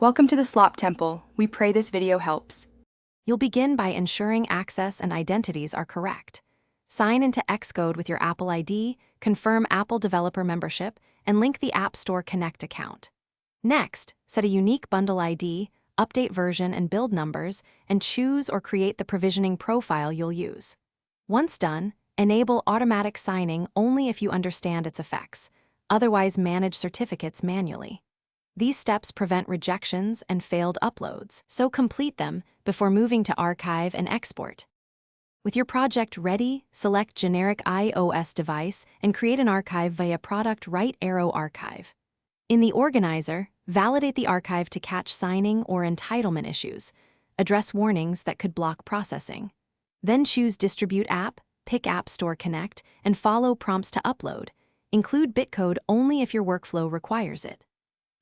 Welcome to the Slop Temple. We pray this video helps. You'll begin by ensuring access and identities are correct. Sign into Xcode with your Apple ID, confirm Apple developer membership, and link the App Store Connect account. Next, set a unique bundle ID, update version and build numbers, and choose or create the provisioning profile you'll use. Once done, enable automatic signing only if you understand its effects. Otherwise, manage certificates manually. These steps prevent rejections and failed uploads, so complete them before moving to archive and export. With your project ready, select generic iOS device and create an archive via product right arrow archive. In the organizer, validate the archive to catch signing or entitlement issues, address warnings that could block processing. Then choose Distribute App, pick App Store Connect, and follow prompts to upload. Include bitcode only if your workflow requires it.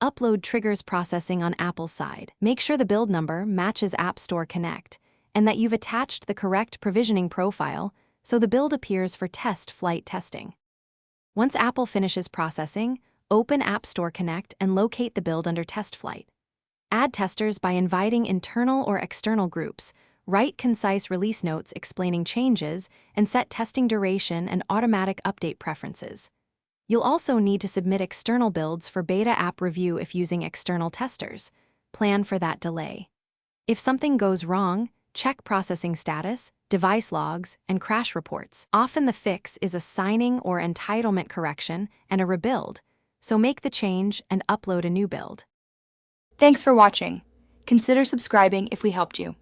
Upload triggers processing on Apple's side. Make sure the build number matches App Store Connect and that you've attached the correct provisioning profile so the build appears for Testflight testing. Once Apple finishes processing, open App Store Connect and locate the build under Testflight. Add testers by inviting internal or external groups, write concise release notes explaining changes, and set testing duration and automatic update preferences. You'll also need to submit external builds for beta app review if using external testers. Plan for that delay. If something goes wrong, check processing status, device logs, and crash reports. Often the fix is a signing or entitlement correction and a rebuild, so make the change and upload a new build. Thanks for watching. Consider subscribing if we helped you.